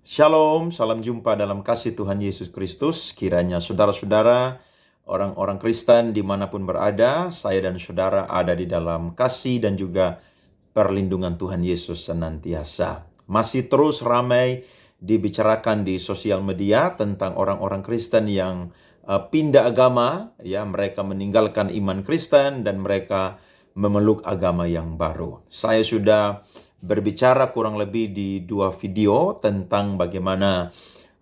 Shalom, salam jumpa dalam kasih Tuhan Yesus Kristus. Kiranya saudara-saudara, orang-orang Kristen dimanapun berada, saya dan saudara ada di dalam kasih dan juga perlindungan Tuhan Yesus senantiasa. Masih terus ramai dibicarakan di sosial media tentang orang-orang Kristen yang pindah agama, ya mereka meninggalkan iman Kristen dan mereka memeluk agama yang baru. Saya sudah berbicara kurang lebih di 2 video tentang bagaimana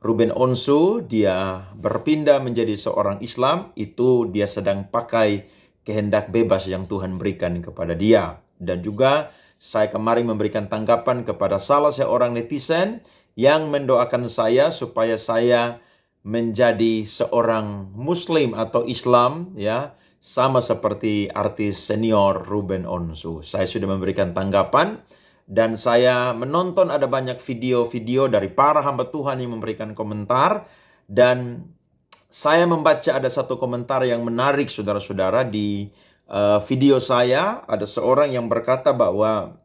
Ruben Onsu dia berpindah menjadi seorang Islam, itu dia sedang pakai kehendak bebas yang Tuhan berikan kepada dia. Dan juga saya kemarin memberikan tanggapan kepada salah seorang netizen yang mendoakan saya supaya saya menjadi seorang Muslim atau Islam, ya, sama seperti artis senior Ruben Onsu. Saya sudah memberikan tanggapan. Dan saya menonton ada banyak video-video dari para hamba Tuhan yang memberikan komentar. Dan saya membaca ada satu komentar yang menarik saudara-saudara di video saya. Ada seorang yang berkata bahwa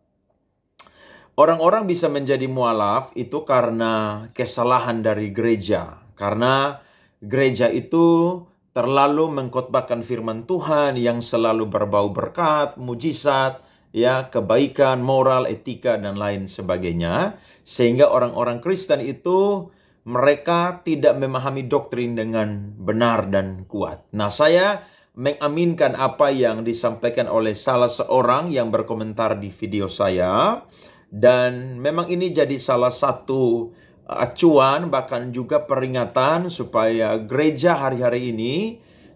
orang-orang bisa menjadi mualaf itu karena kesalahan dari gereja. Karena gereja itu terlalu mengkhotbahkan firman Tuhan yang selalu berbau berkat, mujizat, ya, kebaikan, moral, etika, dan lain sebagainya. Sehingga orang-orang Kristen itu mereka tidak memahami doktrin dengan benar dan kuat. Nah, saya mengaminkan apa yang disampaikan oleh salah seorang yang berkomentar di video saya. Dan memang ini jadi salah satu acuan, bahkan juga peringatan supaya gereja hari-hari ini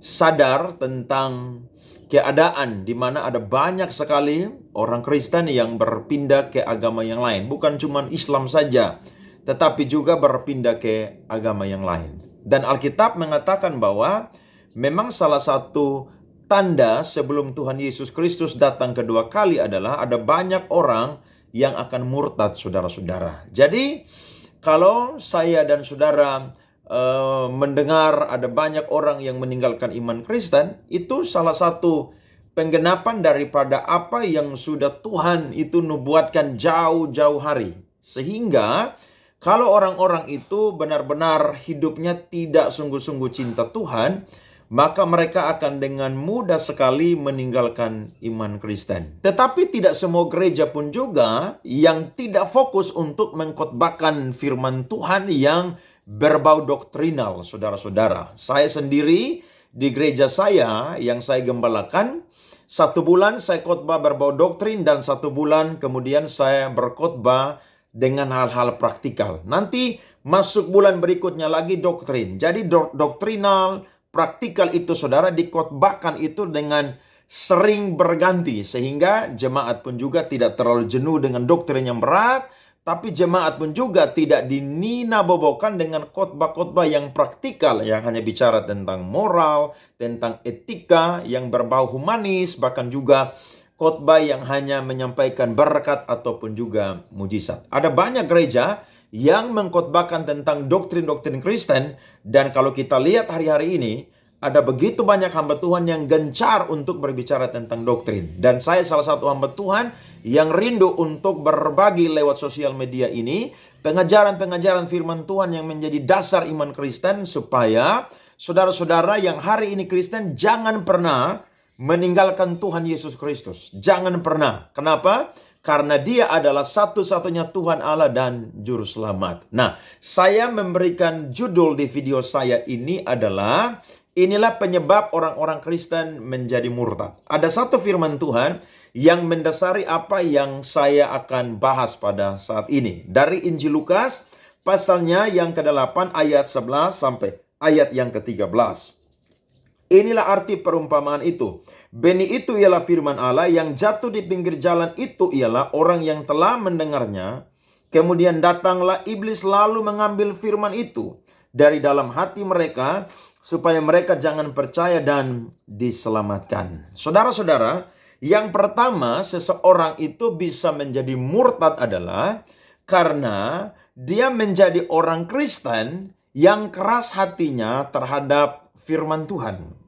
sadar tentang keadaan di mana ada banyak sekali orang Kristen yang berpindah ke agama yang lain. Bukan cuma Islam saja, tetapi juga berpindah ke agama yang lain. Dan Alkitab mengatakan bahwa memang salah satu tanda sebelum Tuhan Yesus Kristus datang kedua kali adalah ada banyak orang yang akan murtad, saudara-saudara. Jadi, kalau saya dan saudara mendengar ada banyak orang yang meninggalkan iman Kristen, itu salah satu penggenapan daripada apa yang sudah Tuhan itu nubuatkan jauh-jauh hari. Sehingga kalau orang-orang itu benar-benar hidupnya tidak sungguh-sungguh cinta Tuhan, maka mereka akan dengan mudah sekali meninggalkan iman Kristen. Tetapi tidak semua gereja pun juga yang tidak fokus untuk mengkhotbahkan firman Tuhan yang berbau doktrinal, saudara-saudara. Saya sendiri di gereja saya yang saya gembalakan, 1 bulan saya khotbah berbau doktrin dan 1 bulan kemudian saya berkhotbah dengan hal-hal praktikal. Nanti masuk bulan berikutnya lagi doktrin. Jadi doktrinal, praktikal itu saudara dikhotbahkan itu dengan sering berganti. Sehingga jemaat pun juga tidak terlalu jenuh dengan doktrin yang berat. Tapi jemaat pun juga tidak dininabobokan dengan khotbah-khotbah yang praktikal. Yang hanya bicara tentang moral, tentang etika, yang berbau humanis. Bahkan juga khotbah yang hanya menyampaikan berkat ataupun juga mujizat. Ada banyak gereja yang mengkhotbahkan tentang doktrin-doktrin Kristen. Dan kalau kita lihat hari-hari ini, ada begitu banyak hamba Tuhan yang gencar untuk berbicara tentang doktrin. Dan saya salah satu hamba Tuhan yang rindu untuk berbagi lewat sosial media ini pengajaran-pengajaran firman Tuhan yang menjadi dasar iman Kristen, supaya saudara-saudara yang hari ini Kristen jangan pernah meninggalkan Tuhan Yesus Kristus. Jangan pernah. Kenapa? Karena dia adalah satu-satunya Tuhan Allah dan Juru Selamat. Nah, saya memberikan judul di video saya ini adalah, inilah penyebab orang-orang Kristen menjadi murtad. Ada satu firman Tuhan yang mendasari apa yang saya akan bahas pada saat ini. Dari Injil Lukas, pasalnya yang ke-8 ayat 11 sampai ayat yang ke-13. Inilah arti perumpamaan itu. Benih itu ialah firman Allah, yang jatuh di pinggir jalan itu ialah orang yang telah mendengarnya. Kemudian datanglah iblis lalu mengambil firman itu dari dalam hati mereka, supaya mereka jangan percaya dan diselamatkan. Saudara-saudara, yang pertama seseorang itu bisa menjadi murtad adalah karena dia menjadi orang Kristen yang keras hatinya terhadap firman Tuhan.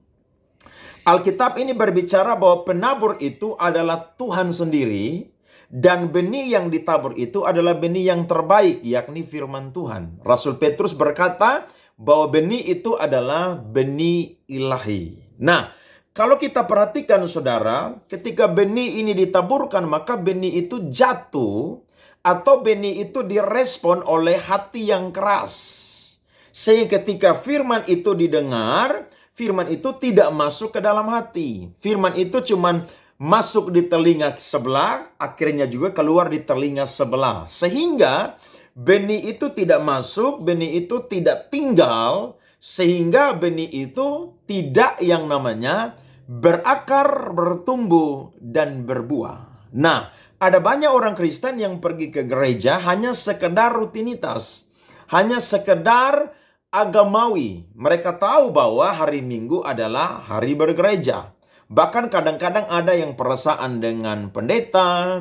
Alkitab ini berbicara bahwa penabur itu adalah Tuhan sendiri, Dan benih yang ditabur itu adalah benih yang terbaik, yakni firman Tuhan. Rasul Petrus berkata bahwa benih itu adalah benih ilahi. Nah, kalau kita perhatikan saudara, ketika benih ini ditaburkan, maka benih itu jatuh atau benih itu direspon oleh hati yang keras. Sehingga ketika firman itu didengar, firman itu tidak masuk ke dalam hati. Firman itu cuman masuk di telinga sebelah, akhirnya juga keluar di telinga sebelah. Sehingga benih itu tidak masuk, benih itu tidak tinggal, sehingga benih itu tidak yang namanya berakar, bertumbuh, dan berbuah. Nah, ada banyak orang Kristen yang pergi ke gereja hanya sekedar rutinitas, hanya sekedar agamawi. Mereka tahu bahwa hari Minggu adalah hari bergereja. Bahkan kadang-kadang ada yang perasaan dengan pendeta,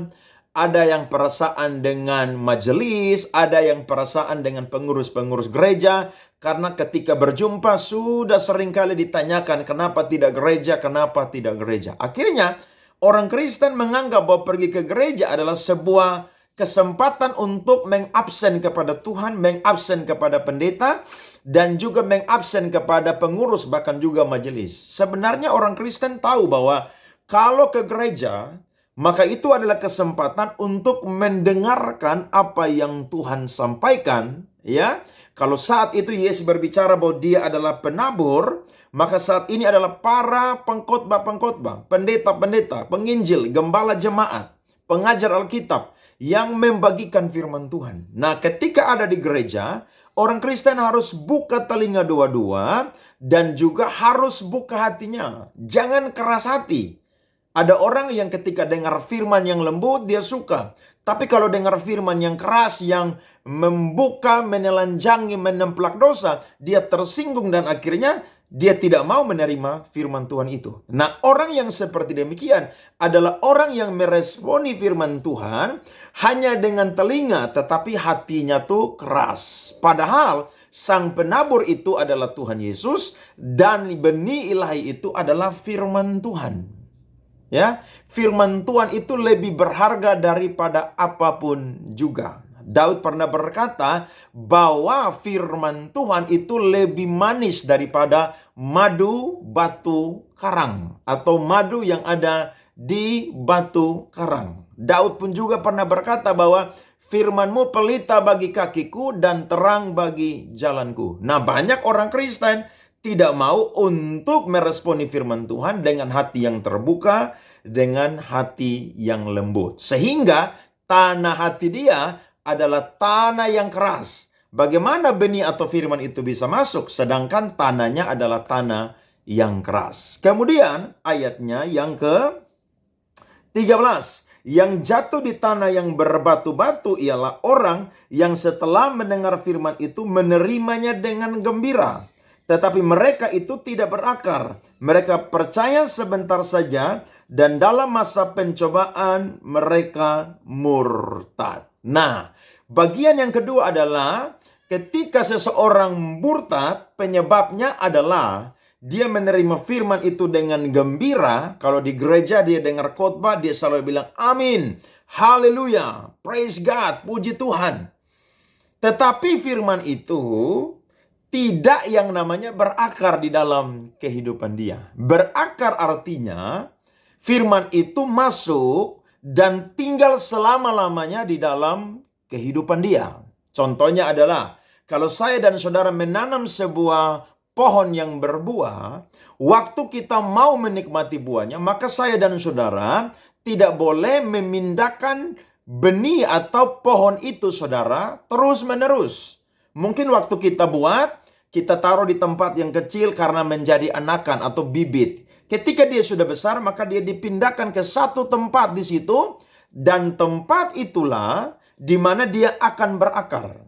ada yang perasaan dengan majelis, ada yang perasaan dengan pengurus-pengurus gereja. Karena ketika berjumpa sudah seringkali ditanyakan kenapa tidak gereja, kenapa tidak gereja. Akhirnya orang Kristen menganggap bahwa pergi ke gereja adalah sebuah kesempatan untuk mengabsen kepada Tuhan, mengabsen kepada pendeta, dan juga mengabsen kepada pengurus, bahkan juga majelis. Sebenarnya orang Kristen tahu bahwa kalau ke gereja, maka itu adalah kesempatan untuk mendengarkan apa yang Tuhan sampaikan. Ya, kalau saat itu Yesus berbicara bahwa dia adalah penabur, maka saat ini adalah para pengkhotbah-pengkhotbah, pendeta-pendeta, penginjil, gembala jemaat, pengajar Alkitab yang membagikan firman Tuhan. Nah, ketika ada di gereja, orang Kristen harus buka telinga dua-dua dan juga harus buka hatinya. Jangan keras hati. Ada orang yang ketika dengar firman yang lembut, dia suka. Tapi kalau dengar firman yang keras, yang membuka, menelanjangi, menemplak dosa, dia tersinggung dan akhirnya dia tidak mau menerima firman Tuhan itu. Nah, orang yang seperti demikian adalah orang yang meresponi firman Tuhan hanya dengan telinga, tetapi hatinya tuh keras. Padahal sang penabur itu adalah Tuhan Yesus dan benih ilahi itu adalah firman Tuhan. Ya, firman Tuhan itu lebih berharga daripada apapun juga. Daud pernah berkata bahwa firman Tuhan itu lebih manis daripada madu batu karang atau madu yang ada di batu karang. Daud pun juga pernah berkata bahwa firman-Mu pelita bagi kakiku dan terang bagi jalanku. Nah, banyak orang Kristen tidak mau untuk meresponi firman Tuhan dengan hati yang terbuka, dengan hati yang lembut. Sehingga tanah hati dia adalah tanah yang keras. Bagaimana benih atau firman itu bisa masuk sedangkan tanahnya adalah tanah yang keras. Kemudian ayatnya yang ke-13. Yang jatuh di tanah yang berbatu-batu ialah orang yang setelah mendengar firman itu menerimanya dengan gembira. Tetapi mereka itu tidak berakar. Mereka percaya sebentar saja dan dalam masa pencobaan mereka murtad. Nah, bagian yang kedua adalah ketika seseorang murtad, penyebabnya adalah dia menerima firman itu dengan gembira. Kalau di gereja dia dengar khotbah, dia selalu bilang amin, haleluya, praise God, puji Tuhan. Tetapi firman itu tidak yang namanya berakar di dalam kehidupan dia. Berakar artinya firman itu masuk dan tinggal selama-lamanya di dalam kehidupan dia. Contohnya adalah kalau saya dan saudara menanam sebuah pohon yang berbuah, waktu kita mau menikmati buahnya, maka saya dan saudara tidak boleh memindahkan benih atau pohon itu saudara terus-menerus. Mungkin waktu kita buat, kita taruh di tempat yang kecil karena menjadi anakan atau bibit. Ketika dia sudah besar, maka dia dipindahkan ke satu tempat di situ, dan tempat itulah di mana dia akan berakar.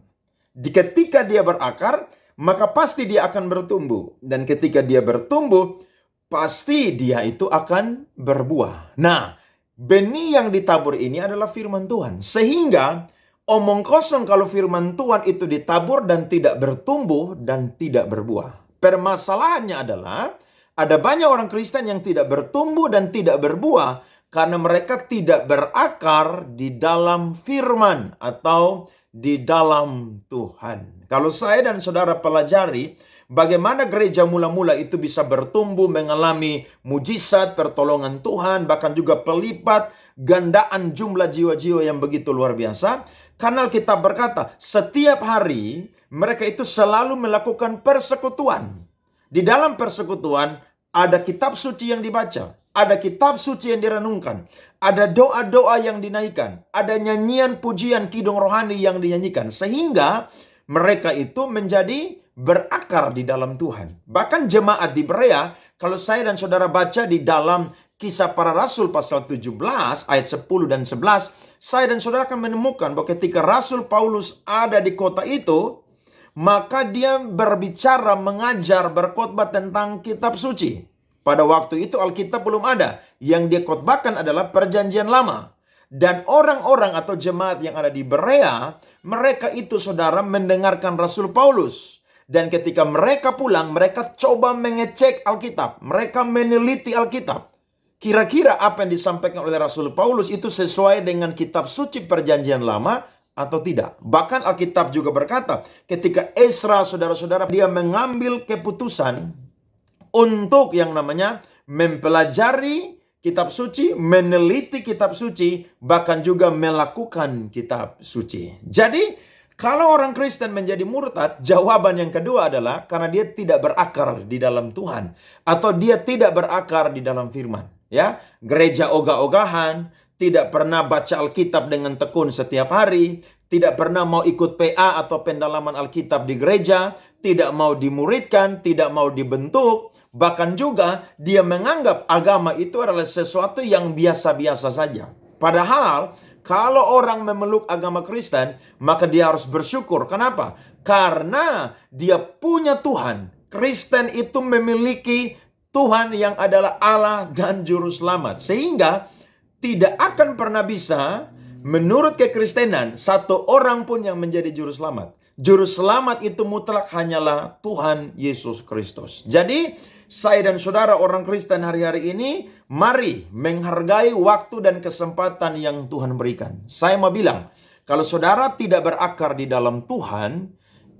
Ketika dia berakar, maka pasti dia akan bertumbuh. Dan ketika dia bertumbuh, pasti dia itu akan berbuah. Nah, benih yang ditabur ini adalah firman Tuhan. Sehingga omong kosong kalau firman Tuhan itu ditabur dan tidak bertumbuh dan tidak berbuah. Permasalahannya adalah ada banyak orang Kristen yang tidak bertumbuh dan tidak berbuah Karena mereka tidak berakar di dalam firman atau di dalam Tuhan. Kalau saya dan saudara pelajari bagaimana gereja mula-mula itu bisa bertumbuh, mengalami mujizat, pertolongan Tuhan, bahkan juga pelipat gandaan jumlah jiwa-jiwa yang begitu luar biasa. Karena Alkitab berkata, setiap hari mereka itu selalu melakukan persekutuan. Di dalam persekutuan ada kitab suci yang dibaca, ada kitab suci yang direnungkan, ada doa-doa yang dinaikkan, ada nyanyian pujian kidung rohani yang dinyanyikan, sehingga mereka itu menjadi berakar di dalam Tuhan. Bahkan jemaat di Berea, kalau saya dan saudara baca di dalam Kisah Para Rasul pasal 17 ayat 10 dan 11, saya dan saudara akan menemukan bahwa ketika Rasul Paulus ada di kota itu, maka dia berbicara, mengajar, berkhotbah tentang kitab suci. Pada waktu itu Alkitab belum ada. Yang dia khotbahkan adalah perjanjian lama. Dan orang-orang atau jemaat yang ada di Berea, mereka itu saudara mendengarkan Rasul Paulus. Dan ketika mereka pulang, mereka coba mengecek Alkitab. Mereka meneliti Alkitab. Kira-kira apa yang disampaikan oleh Rasul Paulus itu sesuai dengan kitab suci perjanjian lama atau tidak. Bahkan Alkitab juga berkata, ketika Ezra, saudara-saudara, dia mengambil keputusan untuk yang namanya mempelajari kitab suci, meneliti kitab suci, bahkan juga melakukan kitab suci. Jadi, kalau orang Kristen menjadi murtad, jawaban yang kedua adalah karena dia tidak berakar di dalam Tuhan, atau dia tidak berakar di dalam firman. Ya, gereja ogah-ogahan, tidak pernah baca Alkitab dengan tekun setiap hari, tidak pernah mau ikut PA atau pendalaman Alkitab di gereja, tidak mau dimuridkan, tidak mau dibentuk, bahkan juga dia menganggap agama itu adalah sesuatu yang biasa-biasa saja. Padahal kalau orang memeluk agama Kristen, maka dia harus bersyukur. Kenapa? Karena dia punya Tuhan. Kristen itu memiliki Tuhan yang adalah Allah dan Juru Selamat. Sehingga tidak akan pernah bisa menurut kekristenan satu orang pun yang menjadi Juru Selamat. Juru Selamat itu mutlak hanyalah Tuhan Yesus Kristus. Jadi saya dan saudara orang Kristen hari-hari ini, mari menghargai waktu dan kesempatan yang Tuhan berikan. Saya mau bilang, kalau saudara tidak berakar di dalam Tuhan,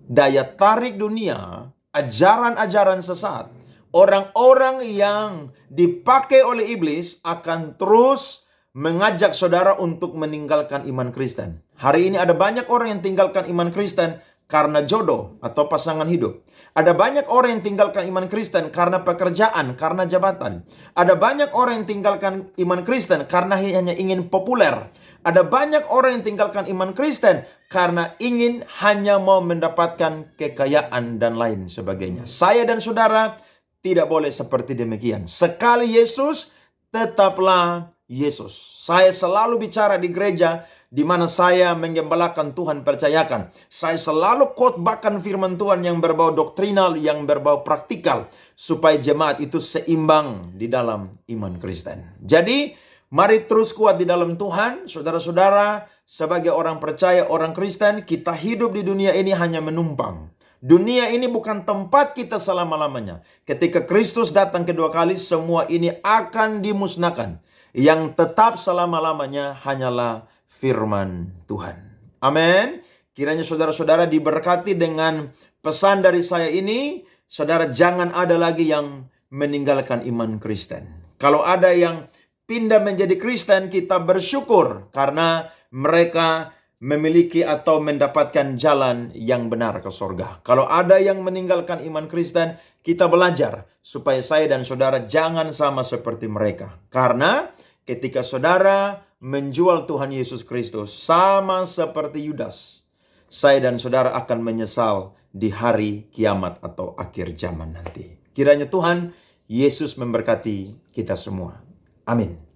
daya tarik dunia, ajaran-ajaran sesat, orang-orang yang dipakai oleh iblis akan terus mengajak saudara untuk meninggalkan iman Kristen. Hari ini ada banyak orang yang tinggalkan iman Kristen karena jodoh atau pasangan hidup. Ada banyak orang yang tinggalkan iman Kristen karena pekerjaan, karena jabatan. Ada banyak orang yang tinggalkan iman Kristen karena hanya ingin populer. Ada banyak orang yang tinggalkan iman Kristen karena ingin hanya mau mendapatkan kekayaan dan lain sebagainya. Saya dan saudara tidak boleh seperti demikian. Sekali Yesus, tetaplah Yesus. Saya selalu bicara di gereja di mana saya menggembalakan Tuhan percayakan. Saya selalu khotbahkan firman Tuhan yang berbau doktrinal, yang berbau praktikal, supaya jemaat itu seimbang di dalam iman Kristen. Jadi, mari terus kuat di dalam Tuhan. Saudara-saudara, sebagai orang percaya, orang Kristen, kita hidup di dunia ini hanya menumpang. Dunia ini bukan tempat kita selama-lamanya. Ketika Kristus datang kedua kali, semua ini akan dimusnahkan. Yang tetap selama-lamanya hanyalah firman Tuhan. Amin. Kiranya saudara-saudara diberkati dengan pesan dari saya ini. Saudara, jangan ada lagi yang meninggalkan iman Kristen. Kalau ada yang pindah menjadi Kristen, kita bersyukur karena mereka memiliki atau mendapatkan jalan yang benar ke surga. Kalau ada yang meninggalkan iman Kristen, kita belajar supaya saya dan saudara jangan sama seperti mereka. Karena ketika saudara menjual Tuhan Yesus Kristus sama seperti Yudas, saya dan saudara akan menyesal di hari kiamat atau akhir zaman nanti. Kiranya Tuhan Yesus memberkati kita semua. Amin.